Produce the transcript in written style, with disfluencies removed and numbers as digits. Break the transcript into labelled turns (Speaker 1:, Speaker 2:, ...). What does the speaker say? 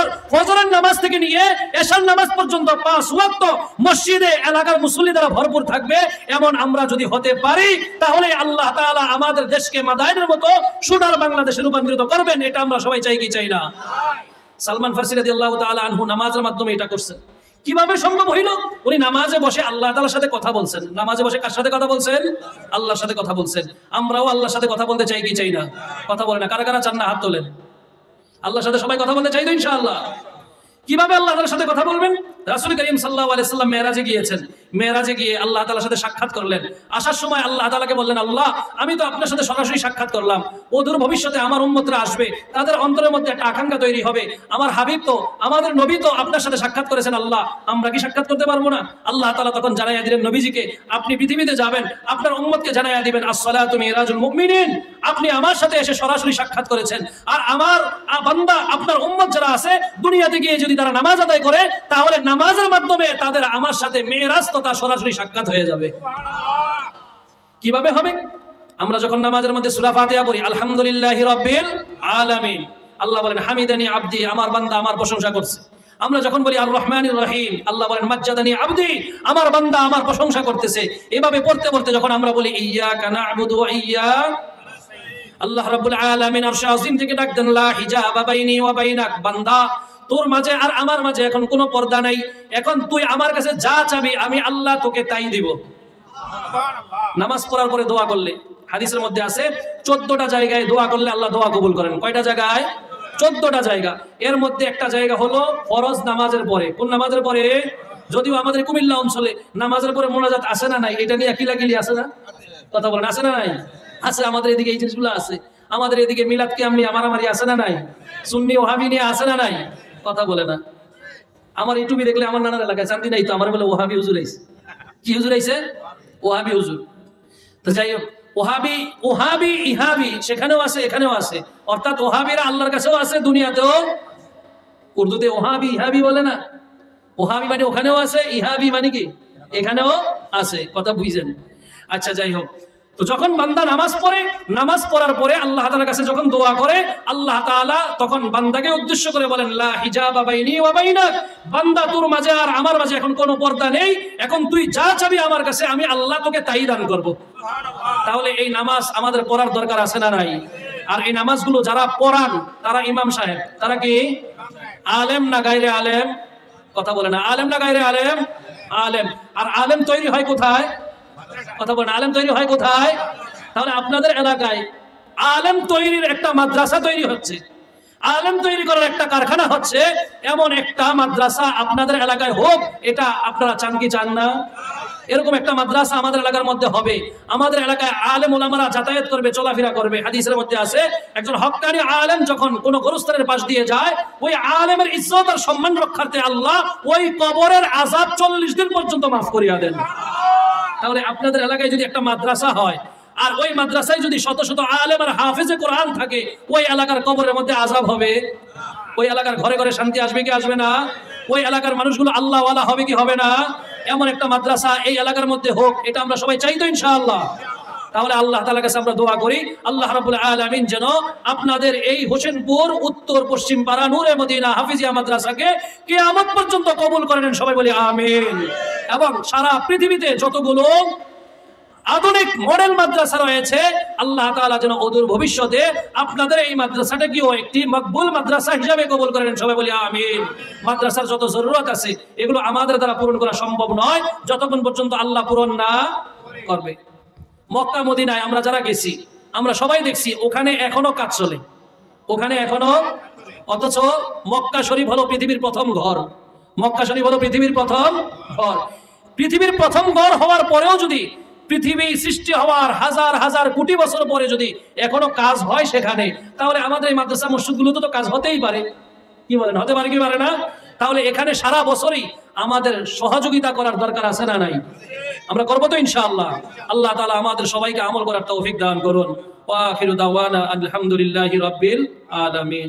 Speaker 1: বছর ফজরের নামাজ থেকে নিয়ে এশার নামাজ পর্যন্ত 5 ওয়াক্ত মসজিদে এলাকার মুসল্লি দ্বারা ভরপুর থাকবে, এমন আমরা যদি হতে পারি তাহলে আল্লাহ তাআলা আমাদের দেশকে মাদাইনের মতো সোনার বাংলাদেশে রূপান্তরিত করবেন। এটা আমরা সবাই চাই কি চাই না? সালমান ফারসি রাদিয়াল্লাহু তাআলা আনহু নামাজের মাধ্যমে এটা করছেন। কিভাবে সম্ভব হইল? উনি নামাজে বসে আল্লাহ তাআলার সাথে কথা বলছেন। নামাজে বসে কার সাথে কথা বলছেন? আল্লাহর সাথে কথা বলছেন। আমরাও আল্লাহর সাথে কথা বলতে চাই কি চাই না? কথা বলে না? কারা কারা চান না হাত তোলেন। আল্লাহর সাথে সবাই কথা বলতে চাই তো ইনশাআল্লাহ। কিভাবে আল্লাহ তাআলার সাথে কথা বলবেন? রাসূল করিম সাল্লাল্লাহু আলাইহি সাল্লাম মেরাজে গিয়েছেন। মেরাজে গিয়ে আল্লাহ তাআলার সাথে সাক্ষাৎ করলেন। আসার সময় আল্লাহ তাআলাকে বললেন, আল্লাহ আমি তো আপনার সাথে সরাসরি সাক্ষাৎ করলাম, অদূর ভবিষ্যতে আমার উম্মতরা আসবে, তাদের অন্তরের মধ্যে একটা আকাঙ্ক্ষা তৈরি হবে, আমার হাবিব তো আমাদের নবী তো আপনার সাথে সাক্ষাৎ করেছেন, আল্লাহ আমরা কি সাক্ষাৎ করতে পারবো না? আল্লাহ তাআলা তখন জানাইয়া দিলেন নবীজিকে, আপনি পৃথিবীতে যাবেন, আপনার উম্মতকে জানাইয়া দিবেন আসসালাতু মিরাজুল মুমিনিন, আপনি আমার সাথে এসে সরাসরি সাক্ষাৎ করেছেন। আর আমার বান্দা আপনার উম্মত যারা আছে দুনিয়াতে গিয়ে যদি তারা নামাজ আদায় করে তাহলে নামাজের মাধ্যমে তাদের আমার সাথে মেরাজ তথা সরাসরি সাক্ষাৎ হয়ে যাবে। কিভাবে হবে? আমরা যখন নামাজের মধ্যে সূরা ফাতিহা পড়ি, আলহামদুলিল্লাহি রাব্বিল আলামিন, আল্লাহ বলেন হামিদানি আবদি, আমার বান্দা আমার প্রশংসা করছে। আমরা যখন বলি আর রহমানির রহিম, আল্লাহ বলেন মাজ্জাদানি আবদি, আমার বান্দা আমার প্রশংসা করতেছে। এভাবে পড়তে পড়তে যখন আমরা বলি ইয়্যাকা না'বুদু ওয়া ইয়্যাকা, আল্লাহ রাব্বুল আলামিন আরশে আযীম থেকে ডাক দেন লা হিজাবা বাইনি ওয়া বাইনাক, বান্দা তোর মাঝে আর আমার মাঝে এখন কোনো পর্দা নাই, এখন তুই আমার কাছে যা চাবি আমি আল্লাহ তোকে তাই দিব। নামাজ পড়ার পরে দোয়া করলে হাদিসের মধ্যে আছে 14টা জায়গায় দোয়া করলে আল্লাহ দোয়া কবুল করেন। কয়টা জায়গায়? 14টা জায়গা। এর মধ্যে একটা জায়গা হলো ফরজ নামাজের পরে। কোন নামাজের পরে? যদিও আমাদের কুমিল্লা অঞ্চলে নামাজের পরে মোনাজাত আসে না নাই, এটা নিয়ে কিলাকিলি আছে না? কথা বলেন, আছে না নাই? আছে। আমাদের এদিকে এই জিনিসগুলো আছে। আমাদের এদিকে মিলাদ কিয়ামনি আমারামারি আছে না নাই? সুন্নি ওহাবি নিয়ে আছে না নাই? কথা বলে না। আমার ইউটিউবে দেখলে আমার নানার এলাকায় চান্দি নাই তো আমার বলে ওহাবি হুজুর আইছে। কি হুজুর আইছে? ওহাবি হুজুর। তো যাই হোক, ওহাবি ওহাবি ইহাবি সেখানেও আছে এখানেও আছে, অর্থাৎ ওহাবিরা আল্লাহর কাছেও আছে দুনিয়াতেও। উর্দুতে ওহাবি ইহাবি বলে না? ওহাবি মানে ওখানেও আছে, ইহাবি মানে কি এখানেও আছে। কথা বুঝছেন? আচ্ছা যাই হোক, তো যখন বান্দা নামাজ পড়ে, নামাজ পড়ার পরে আল্লাহ তাআলার কাছে যখন দোয়া করে, আল্লাহ তাআলা তখন বান্দাকে উদ্দেশ্য করে বলেন লা হিজাবা বাইনি ওয়া বাইনাক, বান্দা তোর মাঝে আর আমার মাঝে এখন কোনো পর্দা নেই, এখন তুই যা চাবি আমার কাছে আমি আল্লাহ তোকে তাই দান করব। তাহলে এই নামাজ আমাদের পড়ার দরকার আছে না নাই? আর এই নামাজগুলো যারা পড়ান তারা ইমাম সাহেব, তারা কি আলেম না গায়রে আলেম? কথা বলে না, আলেম না গায়রে আলেম? আলেম। আর আলেম তৈরি হয় কোথায়? কথা বলেন, আলেম তৈরি হয় কোথায়? তাহলে আপনাদের এলাকায় আলেম তৈরির একটা মাদ্রাসা তৈরি হচ্ছে, আলেম তৈরি করার একটা কারখানা হচ্ছে, এমন একটা মাদ্রাসা আপনাদের এলাকায় হোক, এটা আপনারা চান কি চান না? এরকম একটা মাদ্রাসা আমাদের এলাকার মধ্যে হবে। আমাদের এলাকায় আলেম ওলামারা যাতায়াত করবে, চলাফেরা করবে। হাদিসের মধ্যে আছে একজন হক্কানি আলেম যখন কোন গোরস্থানের পাশ দিয়ে যায়, ওই আলেমের ইজ্জত আর সম্মান রক্ষার্থে আল্লাহ ওই কবরের আযাব 40 দিন পর্যন্ত মাফ করিয়া দেন। তাহলে আপনাদের এলাকায় যদি একটা মাদ্রাসা হয় আর ওই মাদ্রাসায় যদি শত শত আলেম আর হাফেজে কোরআন থাকে, ওই এলাকার কবরের মধ্যে আযাব হবে? ওই এলাকার ঘরে ঘরে শান্তি আসবে কি আসবে না? ওই এলাকার মানুষগুলো আল্লাহওয়ালা হবে কি হবে না? এমন একটা মাদ্রাসা এই এলাকার মধ্যে হোক, এটা আমরা সবাই চাই তো ইনশাআল্লাহ। তাহলে আল্লাহ তাআলার কাছে আমরা দোয়া করি আল্লাহ রাব্বুল আলামিন যেন আপনাদের এই হোসেনপুর উত্তর পশ্চিম পাড়া নূরে মদিনা হাফিজিয়া মাদ্রাসাকে কিয়ামত পর্যন্ত কবুল করে নেন, সবাই বলি আমিন। এবং সারা পৃথিবীতে যতগুলো আধুনিক মডেল মাদ্রাসা রয়েছে, আল্লাহ তাআলা যেন অদূর ভবিষ্যতে আপনাদের এই মাদ্রাসাটাকেও একটি মকবুল মাদ্রাসা হিসেবে কবুল করে নেন, সবাই বলি আমিন। মাদ্রাসার যত জরুরত আছে এগুলো আমাদের দ্বারা পূরণ করা সম্ভব নয় যতক্ষণ পর্যন্ত আল্লাহ পূরণ না করবে। মক্কা মদিনায় আমরা যারা গেছি আমরা সবাই দেখছি ওখানে এখনো কাজ চলে, ওখানে এখনো। অথচ মক্কা শরীফ হলো পৃথিবীর প্রথম ঘর, মক্কা শরীফ হলো পৃথিবীর প্রথম ঘর। পৃথিবীর প্রথম ঘর হওয়ার পরেও যদি পৃথিবী সৃষ্টি হওয়ার হাজার হাজার কোটি বছর পরে যদি এখনো কাজ হয় সেখানে, তাহলে আমাদের এই মাদ্রাসা মসজিদগুলোতে তো কাজ হতেই পারে। কি বলেন, হতে পারে কি পারে না? তাহলে এখানে সারা বছরই আমাদের সহযোগিতা করার দরকার আছে না নাই? আমরা করবো তো ইনশাআল্লাহ। আল্লাহ তাআলা আমাদের সবাইকে আমল করার তৌফিক দান করুন। ওয়া আখিরু দাওয়ানা আলহামদুলিল্লাহি রাব্বিল আলামিন।